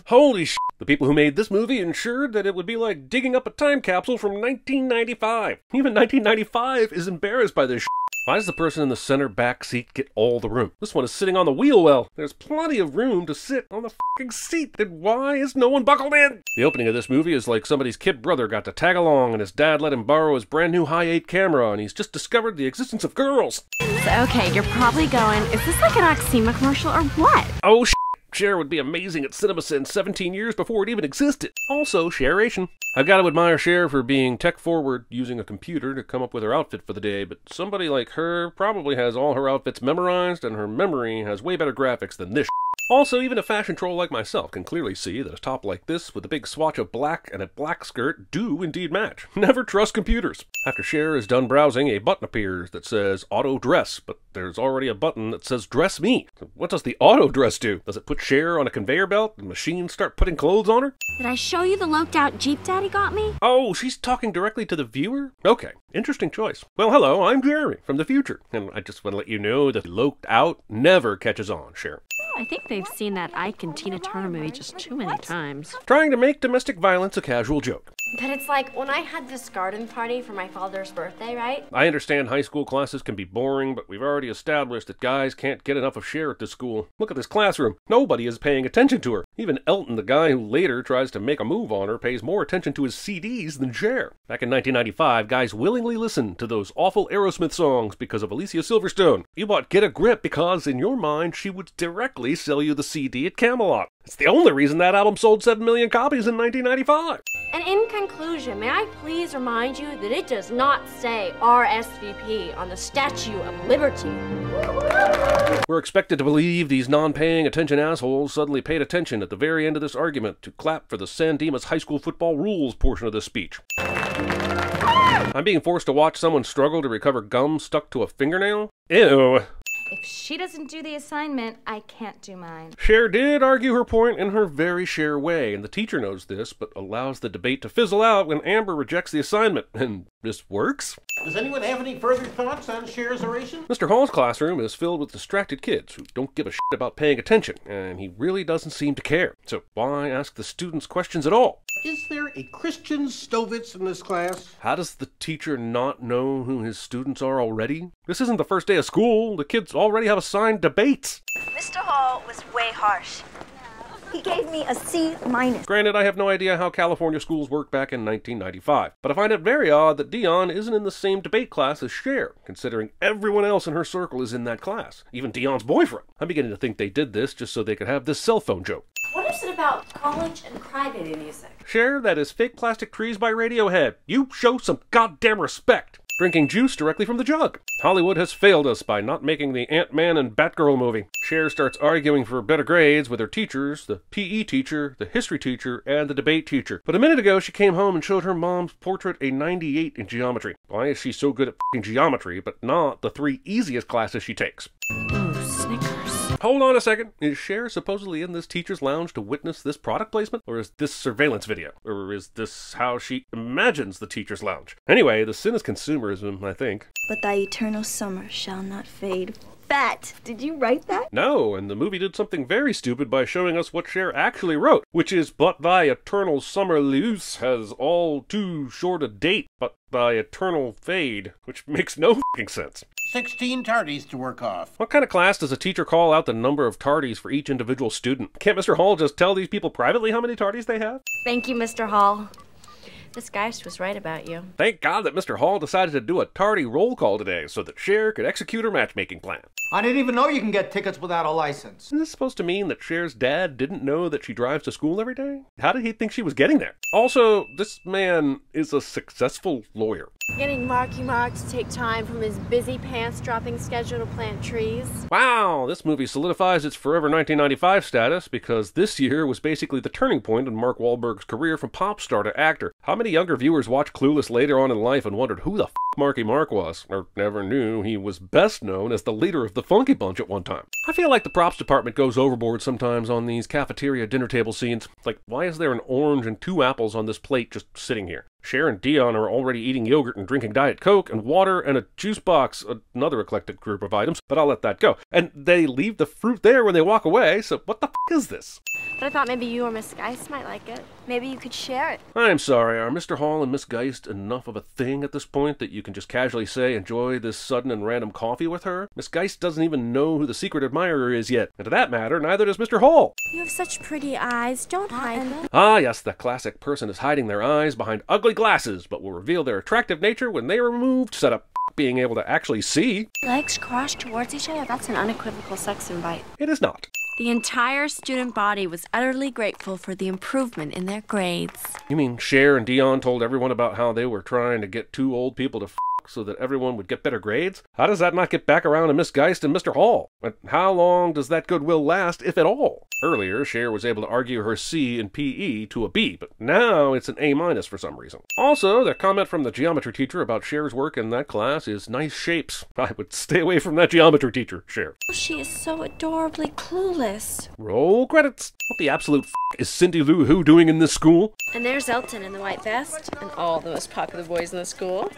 Holy shit. The people who made this movie ensured that it would be like digging up a time capsule from 1995. Even 1995 is embarrassed by this shit. Why does the person in the center back seat get all the room? This one is sitting on the wheel well. There's plenty of room to sit on the fucking seat. Then why is no one buckled in? The opening of this movie is like somebody's kid brother got to tag along and his dad let him borrow his brand new high-8 camera and he's just discovered the existence of girls. So, okay, you're probably going, is this like an Oxema commercial or what? Oh shit. Cher would be amazing at CinemaSins 17 years before it even existed. Also, Cher-ation. I've got to admire Cher for being tech-forward, using a computer to come up with her outfit for the day, but somebody like her probably has all her outfits memorized, and her memory has way better graphics than this. Also, even a fashion troll like myself can clearly see that a top like this with a big swatch of black and a black skirt do indeed match. Never trust computers. After Cher is done browsing, a button appears that says auto dress, but there's already a button that says dress me. What does the auto dress do? Does it put Cher on a conveyor belt and machines start putting clothes on her? Did I show you the loped out Jeep Daddy got me? Oh, she's talking directly to the viewer? Okay, interesting choice. Well, hello, I'm Jeremy from the future, and I just want to let you know that loped out never catches on, Cher. I think they've seen that Ike and Tina Turner movie just too many times. Trying to make domestic violence a casual joke. But it's like when I had this garden party for my father's birthday, right? I understand high school classes can be boring, but we've already established that guys can't get enough of Cher at this school. Look at this classroom. Nobody is paying attention to her. Even Elton, the guy who later tries to make a move on her, pays more attention to his CDs than Cher. Back in 1995, guys willingly listened to those awful Aerosmith songs because of Alicia Silverstone. You bought Get a Grip because, in your mind, she would directly sell you the CD at Camelot. It's the only reason that album sold 7 million copies in 1995. And in conclusion, may I please remind you that it does not say RSVP on the Statue of Liberty. We're expected to believe these non-paying attention assholes suddenly paid attention at the very end of this argument to clap for the San Dimas high school football rules portion of this speech. I'm being forced to watch someone struggle to recover gum stuck to a fingernail? Ew. If she doesn't do the assignment, I can't do mine. Cher did argue her point in her very Cher way, and the teacher knows this, but allows the debate to fizzle out when Amber rejects the assignment. And this works? Does anyone have any further thoughts on Cher's oration? Mr. Hall's classroom is filled with distracted kids who don't give a shit about paying attention, and he really doesn't seem to care. So why ask the students questions at all? Is there a Christian Stovitz in this class? How does the teacher not know who his students are already? This isn't the first day of school. The kids already have assigned debates. Mr. Hall was way harsh. He gave me a C-. Granted, I have no idea how California schools worked back in 1995, but I find it very odd that Dion isn't in the same debate class as Cher, considering everyone else in her circle is in that class, even Dion's boyfriend. I'm beginning to think they did this just so they could have this cell phone joke. What is it about college and crybaby music? Cher, that is Fake Plastic Trees by Radiohead. You show some goddamn respect. Drinking juice directly from the jug. Hollywood has failed us by not making the Ant-Man and Batgirl movie. Cher starts arguing for better grades with her teachers, the PE teacher, the history teacher, and the debate teacher. But a minute ago, she came home and showed her mom's portrait a 98 in geometry. Why is she so good at f***ing geometry, but not the 3 easiest classes she takes? Ooh, Snickers. Hold on a second. Is Cher supposedly in this teacher's lounge to witness this product placement? Or is this surveillance video? Or is this how she imagines the teacher's lounge? Anyway, the sin is consumerism, I think. But thy eternal summer shall not fade. Fat! Did you write that? No, and the movie did something very stupid by showing us what Cher actually wrote, which is, but thy eternal summer loose has all too short a date, but thy eternal fade, which makes no f***ing sense. 16 tardies to work off. What kind of class does a teacher call out the number of tardies for each individual student? Can't Mr. Hall just tell these people privately how many tardies they have? Thank you, Mr. Hall. This Geist was right about you. Thank God that Mr. Hall decided to do a tardy roll call today so that Cher could execute her matchmaking plan. I didn't even know you can get tickets without a license. Isn't this supposed to mean that Cher's dad didn't know that she drives to school every day? How did he think she was getting there? Also, this man is a successful lawyer. Getting Marky Mark to take time from his busy pants-dropping schedule to plant trees. Wow, this movie solidifies its forever 1995 status because this year was basically the turning point in Mark Wahlberg's career from pop star to actor. How many younger viewers watched Clueless later on in life and wondered who the f*** Marky Mark was, or never knew he was best known as the leader of the Funky Bunch at one time? I feel like the props department goes overboard sometimes on these cafeteria dinner table scenes. Like, why is there an orange and 2 apples on this plate just sitting here? Cher and Dion are already eating yogurt and drinking Diet Coke and water and a juice box, another eclectic group of items, but I'll let that go. And they leave the fruit there when they walk away, so what the f*** is this? But I thought maybe you or Miss Geist might like it. Maybe you could share it. I'm sorry, are Mr. Hall and Miss Geist enough of a thing at this point that you can just casually say enjoy this sudden and random coffee with her? Miss Geist doesn't even know who the secret admirer is yet, and to that matter, neither does Mr. Hall. You have such pretty eyes. Don't hide them. Ah, yes, the classic person is hiding their eyes behind ugly glasses, but will reveal their attractive nature when they are removed, set up being able to actually see. Legs crossed towards each other? That's an unequivocal sex invite. It is not. The entire student body was utterly grateful for the improvement in their grades. You mean Cher and Dion told everyone about how they were trying to get two old people to f*** so that everyone would get better grades? How does that not get back around to Miss Geist and Mr. Hall? And how long does that goodwill last, if at all? Earlier, Cher was able to argue her C in PE to a B, but now it's an A- for some reason. Also, the comment from the geometry teacher about Cher's work in that class is nice shapes. I would stay away from that geometry teacher, Cher. She is so adorably clueless. Roll credits. What the absolute f*** is Cindy Lou Who doing in this school? And there's Elton in the white vest, and all the most popular boys in the school.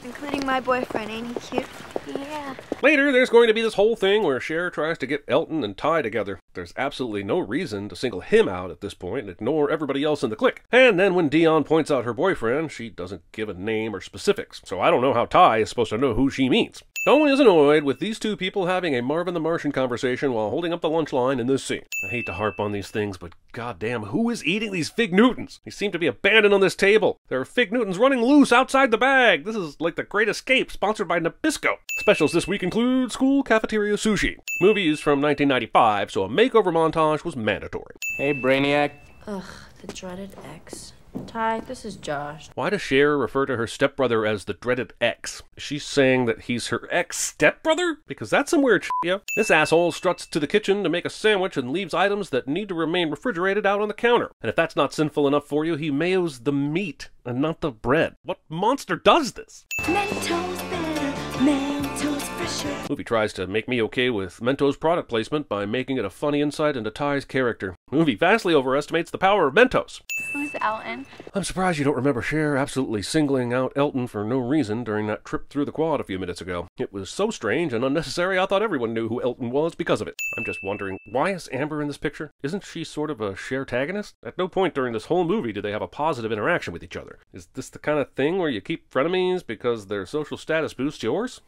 Including my boyfriend, ain't he cute? Yeah. Later, there's going to be this whole thing where Cher tries to get Elton and Ty together. There's absolutely no reason to single him out at this point and ignore everybody else in the clique. And then when Dion points out her boyfriend, she doesn't give a name or specifics. So I don't know how Ty is supposed to know who she means. No one is annoyed with these two people having a Marvin the Martian conversation while holding up the lunch line in this scene. I hate to harp on these things, but goddamn, who is eating these Fig Newtons? They seem to be abandoned on this table. There are Fig Newtons running loose outside the bag. This is like the Great Escape, sponsored by Nabisco. Specials this week include school cafeteria sushi. Movie is from 1995, so a makeover montage was mandatory. Hey, Brainiac. Ugh, the dreaded X. Ty, this is Josh. Why does Cher refer to her stepbrother as the dreaded X? Is she saying that he's her ex-stepbrother? Because that's some weird shit, yeah. This asshole struts to the kitchen to make a sandwich and leaves items that need to remain refrigerated out on the counter. And if that's not sinful enough for you, he mayos the meat and not the bread. What monster does this? Mentos better, Mentos fresher. Movie tries to make me okay with Mentos product placement by making it a funny insight into Ty's character. Movie vastly overestimates the power of Mentos. Who's Elton? I'm surprised you don't remember Cher absolutely singling out Elton for no reason during that trip through the quad a few minutes ago. It was so strange and unnecessary I thought everyone knew who Elton was because of it. I'm just wondering, why is Amber in this picture? Isn't she sort of a Cher-tagonist? At no point during this whole movie do they have a positive interaction with each other. Is this the kind of thing where you keep frenemies because their social status boosts yours?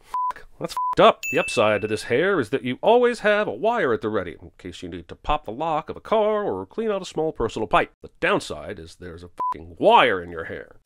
That's f***ed up. The upside to this hair is that you always have a wire at the ready, in case you need to pop the lock of a car or clean out a small personal pipe. The downside is there's a f***ing wire in your hair.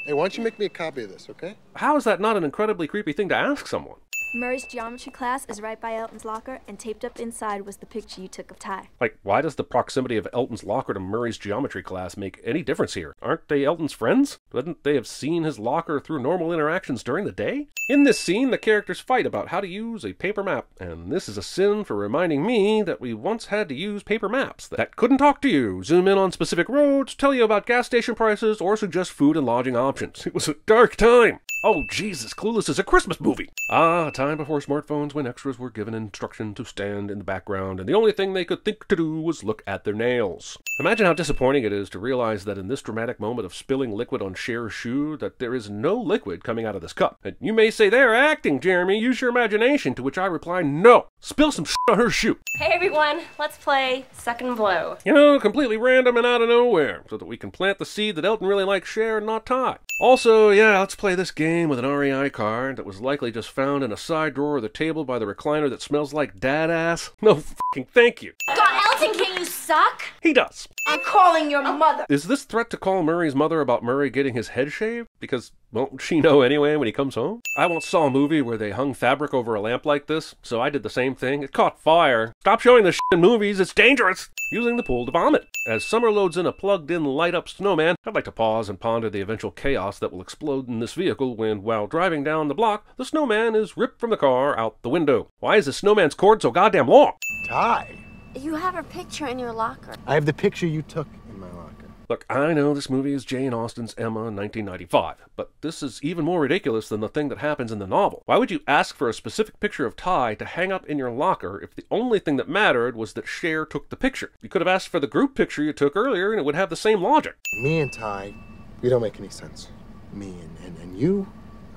Hey, why don't you make me a copy of this, okay? How is that not an incredibly creepy thing to ask someone? Murray's geometry class is right by Elton's locker, and taped up inside was the picture you took of Ty. Like, why does the proximity of Elton's locker to Murray's geometry class make any difference here? Aren't they Elton's friends? Wouldn't they have seen his locker through normal interactions during the day? In this scene, the characters fight about how to use a paper map, and this is a sin for reminding me that we once had to use paper maps that couldn't talk to you, zoom in on specific roads, tell you about gas station prices, or suggest food and lodging options. It was a dark time. Oh, Jesus, Clueless is a Christmas movie. Ah, a time before smartphones when extras were given instruction to stand in the background, and the only thing they could think to do was look at their nails. Imagine how disappointing it is to realize that in this dramatic moment of spilling liquid on Cher's shoe, that there is no liquid coming out of this cup. And you may say, they're acting, Jeremy, use your imagination, to which I reply, no, spill some shit on her shoe. Hey everyone, let's play Second Blow. You know, completely random and out of nowhere, so that we can plant the seed that Elton really likes Cher and not Ty. Also, yeah, let's play this game with an REI card that was likely just found in a side drawer of the table by the recliner that smells like dad ass. No fucking thank you. God, Elton, can you suck? He does. I'm calling your mother. Is this threat to call Murray's mother about Murray getting his head shaved? Because won't she know anyway when he comes home? I once saw a movie where they hung fabric over a lamp like this, so I did the same thing. It caught fire. Stop showing this shit in movies, it's dangerous! Using the pool to vomit. As Summer loads in a plugged-in light-up snowman, I'd like to pause and ponder the eventual chaos that will explode in this vehicle when, while driving down the block, the snowman is ripped from the car out the window. Why is the snowman's cord so goddamn long? Ty, You have her picture in your locker. I have the picture you took in my locker. Look, I know this movie is Jane Austen's Emma in 1995, but this is even more ridiculous than the thing that happens in the novel. Why would you ask for a specific picture of Ty to hang up in your locker if the only thing that mattered was that Cher took the picture? You could have asked for the group picture you took earlier and it would have the same logic. Me and Ty We don't make any sense. Me and you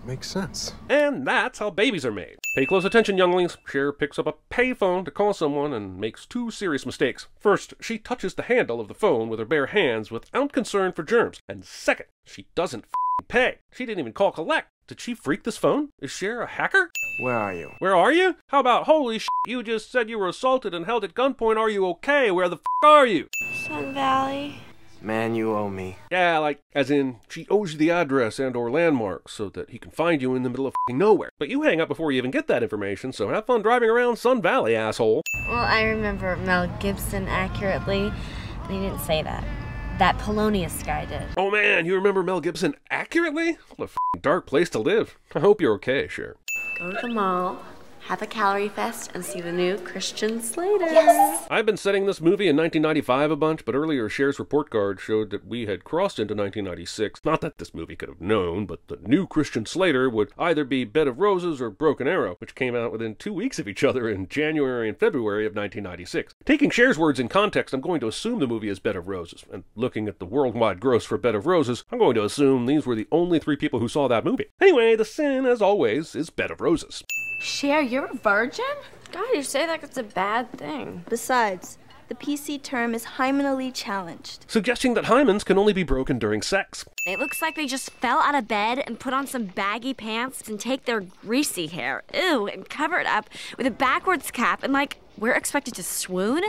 makes sense. And that's how babies are made. Pay close attention, younglings. Cher picks up a payphone to call someone and makes two serious mistakes. First, she touches the handle of the phone with her bare hands without concern for germs. And second, she doesn't pay. She didn't even call collect. Did she freak this phone? Is Cher a hacker? Where are you? Where are you? How about holy shit, you just said you were assaulted and held at gunpoint. Are you okay? Where the are you? Sun Valley. Man, you owe me. Yeah, like, as in, she owes you the address and or landmarks so that he can find you in the middle of nowhere. But you hang up before you even get that information, so have fun driving around Sun Valley, asshole. Well, I remember Mel Gibson accurately, but he didn't say that. That Polonius guy did. Oh man, you remember Mel Gibson accurately? What a dark place to live. I hope you're okay, Cher. Go to the mall, have a calorie fest, and see the new Christian Slater. Yes! I've been setting this movie in 1995 a bunch, but earlier Cher's report card showed that we had crossed into 1996. Not that this movie could have known, but the new Christian Slater would either be Bed of Roses or Broken Arrow, which came out within 2 weeks of each other in January and February of 1996. Taking Cher's words in context, I'm going to assume the movie is Bed of Roses, and looking at the worldwide gross for Bed of Roses, I'm going to assume these were the only 3 people who saw that movie. Anyway, the sin, as always, is Bed of Roses. Cher, you're a virgin? God, you say like it's a bad thing. Besides, the PC term is hymenally challenged. Suggesting that hymens can only be broken during sex. It looks like they just fell out of bed and put on some baggy pants and take their greasy hair, ew, and cover it up with a backwards cap and like, we're expected to swoon?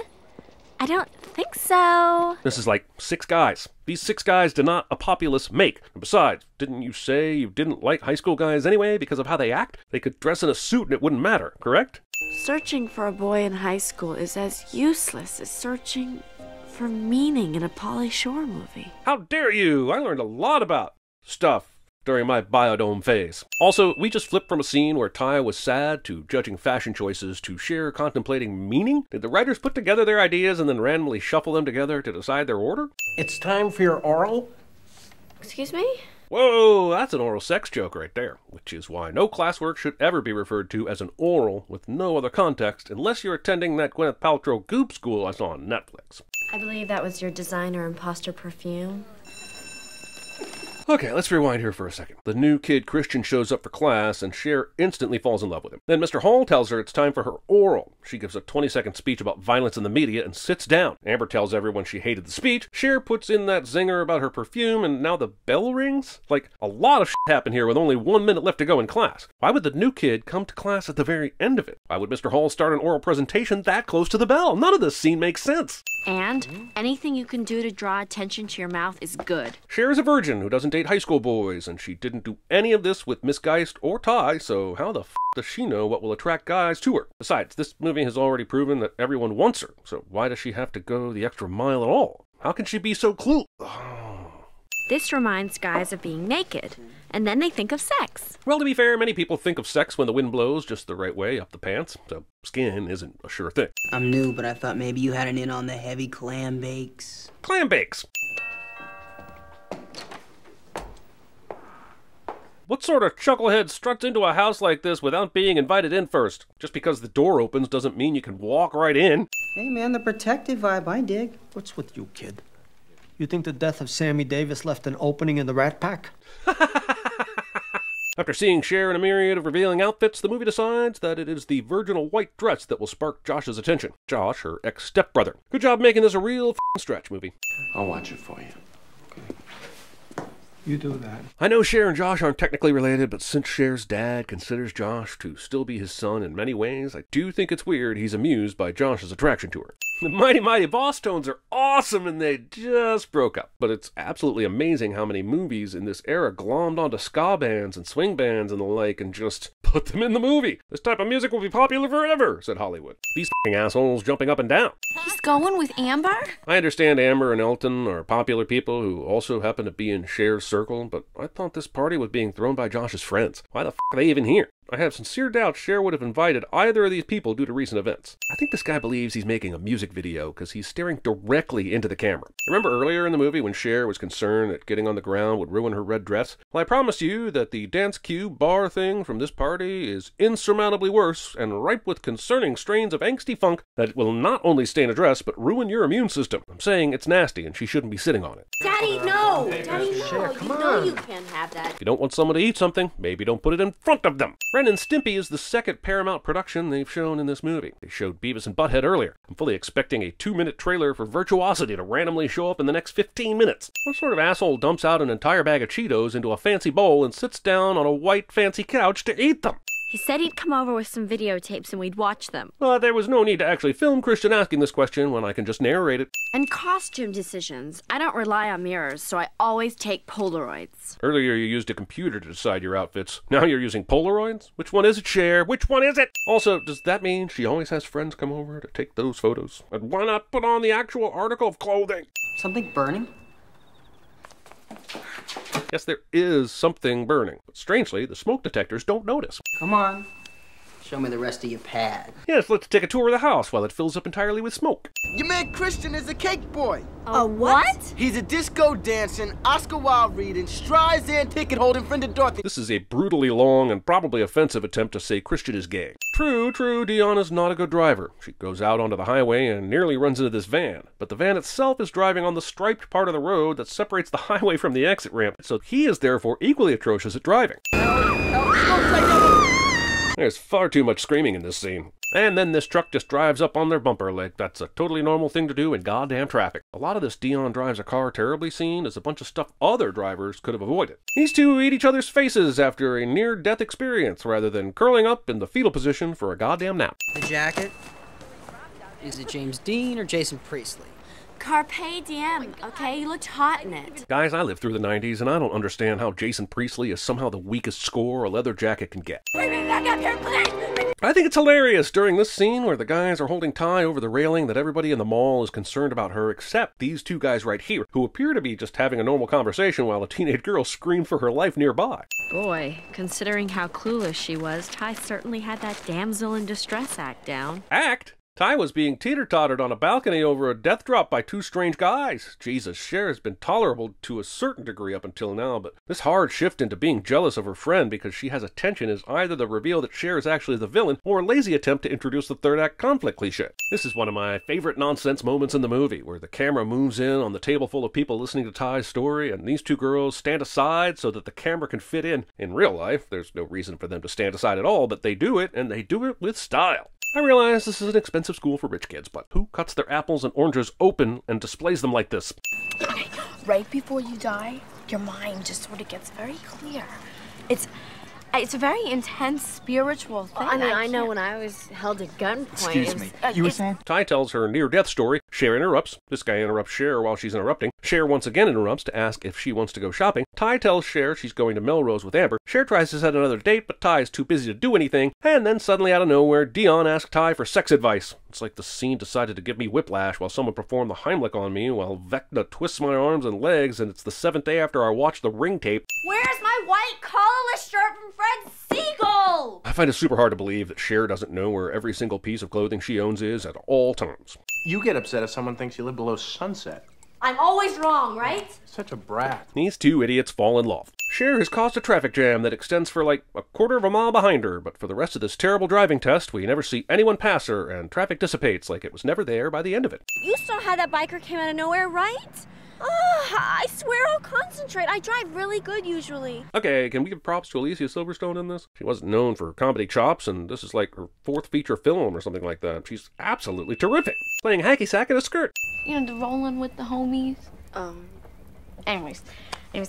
I don't think so. This is like 6 guys. These 6 guys did not a populace make. And besides, didn't you say you didn't like high school guys anyway because of how they act? They could dress in a suit and it wouldn't matter, correct? Searching for a boy in high school is as useless as searching for meaning in a Pauly Shore movie. How dare you! I learned a lot about stuff during my biodome phase. Also, we just flipped from a scene where Ty was sad to judging fashion choices to Cher contemplating meaning. Did the writers put together their ideas and then randomly shuffle them together to decide their order? It's time for your oral. Excuse me? Whoa, that's an oral sex joke right there, which is why no classwork should ever be referred to as an oral with no other context unless you're attending that Gwyneth Paltrow goop school I saw on Netflix. I believe that was your designer imposter perfume. Okay, let's rewind here for a second. The new kid Christian shows up for class, and Cher instantly falls in love with him. Then Mr. Hall tells her it's time for her oral. She gives a 20-second speech about violence in the media and sits down. Amber tells everyone she hated the speech. Cher puts in that zinger about her perfume, and now the bell rings? Like, a lot of shit happened here with only 1 minute left to go in class. Why would the new kid come to class at the very end of it? Why would Mr. Hall start an oral presentation that close to the bell? None of this scene makes sense. And anything you can do to draw attention to your mouth is good. Cher is a virgin who doesn't date high school boys, and she didn't do any of this with Miss Geist or Ty, so how the f does she know what will attract guys to her? Besides, this movie has already proven that everyone wants her, so why does she have to go the extra mile at all? How can she be so clueless? This reminds guys of being naked, and then they think of sex. Well, to be fair, many people think of sex when the wind blows just the right way up the pants, so skin isn't a sure thing. I'm new, but I thought maybe you had an in on the heavy clam bakes. Clam bakes! What sort of chucklehead struts into a house like this without being invited in first? Just because the door opens doesn't mean you can walk right in. Hey man, the protective vibe, I dig. What's with you, kid? You think the death of Sammy Davis left an opening in the Rat Pack? After seeing Cher in a myriad of revealing outfits, the movie decides that it is the virginal white dress that will spark Josh's attention. Josh, her ex-stepbrother. Good job making this a real f***ing stretch movie. I'll watch it for you. You do that. I know Cher and Josh aren't technically related, but since Cher's dad considers Josh to still be his son in many ways, I do think it's weird he's amused by Josh's attraction to her. The Mighty Mighty Boss Tones are awesome and they just broke up. But it's absolutely amazing how many movies in this era glommed onto ska bands and swing bands and the like and just put them in the movie. This type of music will be popular forever, said Hollywood. These f***ing assholes jumping up and down. He's going with Amber? I understand Amber and Elton are popular people who also happen to be in Cher's circle, but I thought this party was being thrown by Josh's friends. Why the f*** are they even here? I have sincere doubts Cher would have invited either of these people due to recent events. I think this guy believes he's making a music video because he's staring directly into the camera. Remember earlier in the movie when Cher was concerned that getting on the ground would ruin her red dress? Well, I promise you that the dance cue bar thing from this party is insurmountably worse and ripe with concerning strains of angsty funk that will not only stain a dress but ruin your immune system. I'm saying it's nasty and she shouldn't be sitting on it. Daddy, no! Daddy, no! Cher, come You know on. you can't have that. If you don't want someone to eat something, maybe don't put it in front of them. Ren and Stimpy is the second Paramount production they've shown in this movie. They showed Beavis and Butthead earlier. I'm fully expecting a 2-minute trailer for Virtuosity to randomly show up in the next 15 minutes. What sort of asshole dumps out an entire bag of Cheetos into a fancy bowl and sits down on a white fancy couch to eat them? He said he'd come over with some videotapes and we'd watch them. There was no need to actually film Christian asking this question when I can just narrate it. And costume decisions. I don't rely on mirrors, so I always take Polaroids. Earlier you used a computer to decide your outfits. Now you're using Polaroids? Which one is it, Cher? Which one is it? Also, does that mean she always has friends come over to take those photos? And why not put on the actual article of clothing? Something burning? Yes, there is something burning, but strangely, the smoke detectors don't notice. Come on. Show me the rest of your pad. Yes, let's take a tour of the house while it fills up entirely with smoke. Your man Christian is a cake boy. A what? He's a disco dancing, Oscar Wilde reading, Streisand ticket holding friend of Dorothy. This is a brutally long and probably offensive attempt to say Christian is gay. True, Dion is not a good driver. She goes out onto the highway and nearly runs into this van. But the van itself is driving on the striped part of the road that separates the highway from the exit ramp, so he is therefore equally atrocious at driving. There's far too much screaming in this scene. And then this truck just drives up on their bumper like that's a totally normal thing to do in goddamn traffic. A lot of this Dion drives a car terribly scene is a bunch of stuff other drivers could have avoided. These two eat each other's faces after a near-death experience rather than curling up in the fetal position for a goddamn nap. The jacket? Is it James Dean or Jason Priestley? Carpe diem, okay? You looked hot in it. Guys, I lived through the 90s and I don't understand how Jason Priestley is somehow the weakest score a leather jacket can get. Bring me back up here, please! I think it's hilarious during this scene where the guys are holding Ty over the railing that everybody in the mall is concerned about her except these two guys right here who appear to be just having a normal conversation while a teenage girl screamed for her life nearby. Boy, considering how clueless she was, Ty certainly had that damsel in distress act down. Act? Ty was being teeter-tottered on a balcony over a death drop by two strange guys. Jesus, Cher has been tolerable to a certain degree up until now, but this hard shift into being jealous of her friend because she has attention is either the reveal that Cher is actually the villain or a lazy attempt to introduce the third act conflict cliche. This is one of my favorite nonsense moments in the movie, where the camera moves in on the table full of people listening to Ty's story, and these two girls stand aside so that the camera can fit in. In real life, there's no reason for them to stand aside at all, but they do it, and they do it with style. I realize this is an expensive school for rich kids, but who cuts their apples and oranges open and displays them like this? Okay, right before you die, your mind just sort of gets very clear. It's a very intense spiritual thing. I know when I was held at gunpoint. Excuse me. You were saying? Ty tells her near-death story. Cher interrupts. This guy interrupts Cher while she's interrupting. Cher once again interrupts to ask if she wants to go shopping. Ty tells Cher she's going to Melrose with Amber. Cher tries to set another date, but Ty is too busy to do anything. And then suddenly out of nowhere, Dion asks Ty for sex advice. It's like the scene decided to give me whiplash while someone performed the Heimlich on me while Vecna twists my arms and legs, and it's the 7th day after I watched the Ring tape. Where's my white collarless shirt from Fred Siegel? I find it super hard to believe that Cher doesn't know where every single piece of clothing she owns is at all times. You get upset if someone thinks you live below sunset. I'm always wrong, right? Such a brat. These two idiots fall in love. Cher has caused a traffic jam that extends for like a quarter of a mile behind her, but for the rest of this terrible driving test, we never see anyone pass her, and traffic dissipates like it was never there by the end of it. You saw how that biker came out of nowhere, right? I swear I'll concentrate. I drive really good usually. Okay, can we give props to Alicia Silverstone in this? She wasn't known for comedy chops, and this is like her 4th feature film or something like that. She's absolutely terrific, playing hacky sack in a skirt. You know, the rolling with the homies. Anyways,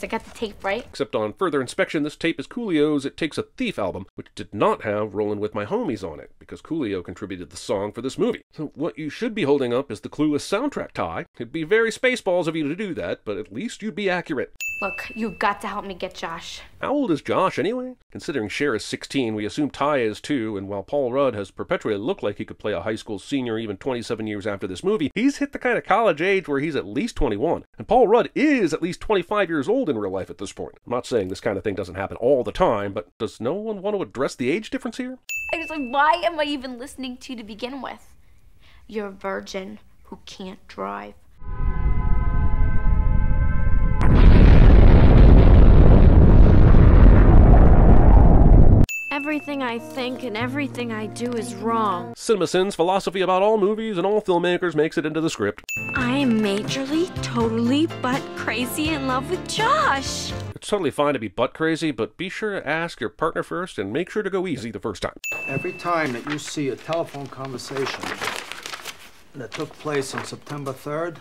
I got the tape right. Except on further inspection, this tape is Coolio's It Takes a Thief album, which did not have Rollin' With My Homies on it, because Coolio contributed the song for this movie. So what you should be holding up is the Clueless soundtrack, Ty. It'd be very Spaceballs of you to do that, but at least you'd be accurate. Look, you've got to help me get Josh. How old is Josh anyway? Considering Cher is 16, we assume Ty is too, and while Paul Rudd has perpetually looked like he could play a high school senior even 27 years after this movie, he's hit the kind of college age where he's at least 21. And Paul Rudd is at least 25 years old in real life at this point. I'm not saying this kind of thing doesn't happen all the time, but does no one want to address the age difference here? I was like, why am I even listening to you to begin with? You're a virgin who can't drive. Everything I think and everything I do is wrong. CinemaSins' philosophy about all movies and all filmmakers makes it into the script. I am majorly, totally, but crazy in love with Josh. It's totally fine to be butt crazy, but be sure to ask your partner first and make sure to go easy the first time. Every time that you see a telephone conversation that took place on September 3rd,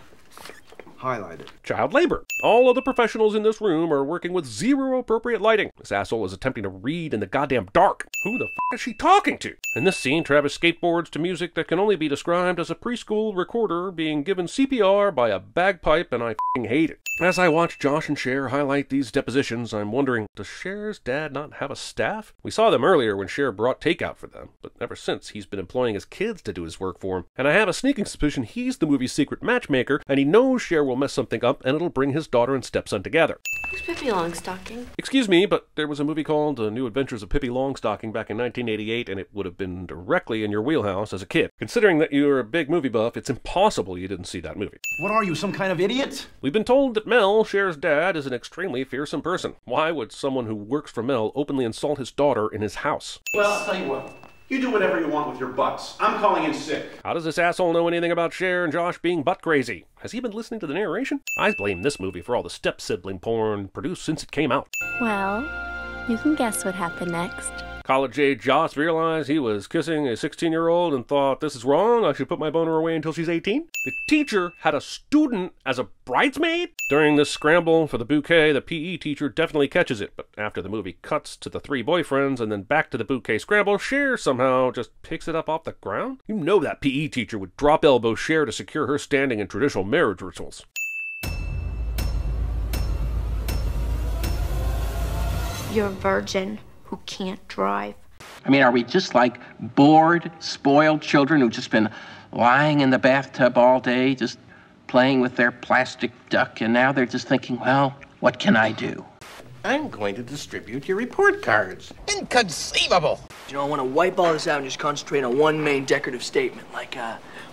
highlight it. Child labor. All of the professionals in this room are working with zero appropriate lighting. This asshole is attempting to read in the goddamn dark. Who the f*** is she talking to? In this scene, Travis skateboards to music that can only be described as a preschool recorder being given CPR by a bagpipe, and I f***ing hate it. As I watch Josh and Cher highlight these depositions, I'm wondering, does Cher's dad not have a staff? We saw them earlier when Cher brought takeout for them, but ever since he's been employing his kids to do his work for him. And I have a sneaking suspicion he's the movie's secret matchmaker, and he knows Cher will mess something up and it'll bring his daughter and stepson together. Who's Pippi Longstocking? Excuse me, but there was a movie called The New Adventures of Pippi Longstocking back in 1988, and it would have been directly in your wheelhouse as a kid. Considering that you're a big movie buff, it's impossible you didn't see that movie. What are you, some kind of idiot? We've been told that Mel, Cher's dad, is an extremely fearsome person. Why would someone who works for Mel openly insult his daughter in his house? Well, I'll tell you what. You do whatever you want with your butts. I'm calling in sick. How does this asshole know anything about Cher and Josh being butt crazy? Has he been listening to the narration? I blame this movie for all the step-sibling porn produced since it came out. Well, you can guess what happened next. College-age Josh realized he was kissing a 16-year-old and thought, this is wrong, I should put my boner away until she's 18? The teacher had a student as a bridesmaid? During this scramble for the bouquet, the PE teacher definitely catches it, but after the movie cuts to the three boyfriends and then back to the bouquet scramble, Cher somehow just picks it up off the ground? You know that PE teacher would drop elbow Cher to secure her standing in traditional marriage rituals. You're a virgin who can't drive. I mean, are we just like bored, spoiled children who've just been lying in the bathtub all day, just playing with their plastic duck, and now they're just thinking, well, what can I do? I'm going to distribute your report cards. Inconceivable! You know, I want to wipe all this out and just concentrate on one main decorative statement, like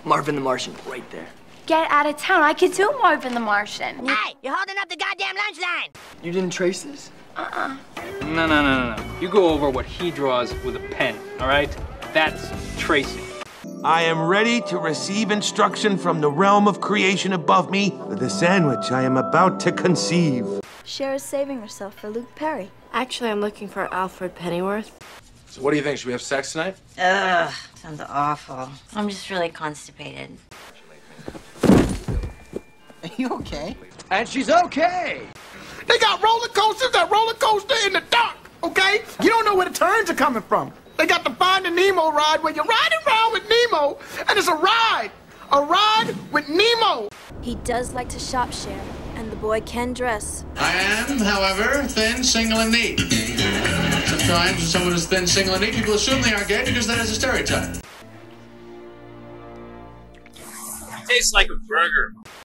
Marvin the Martian right there. Get out of town. I could do Marvin the Martian. Hey, you're holding up the goddamn lunch line. You didn't trace this? No. You go over what he draws with a pen, all right? That's tracing. I am ready to receive instruction from the realm of creation above me for the sandwich I am about to conceive. Cher is saving herself for Luke Perry. Actually, I'm looking for Alfred Pennyworth. So what do you think? Should we have sex tonight? Ugh, sounds awful. I'm just really constipated. Are you okay? And she's okay! They got roller coasters that roller coaster in the dark, okay? You don't know where the turns are coming from. They got the Finding Nemo ride where you're riding around with Nemo, and it's a ride with Nemo. He does like to shop, Cher, and the boy can dress. I am, however, thin, single, and neat. Sometimes when someone is thin, single, and neat, people assume they are gay because that is a stereotype. Tastes like a burger.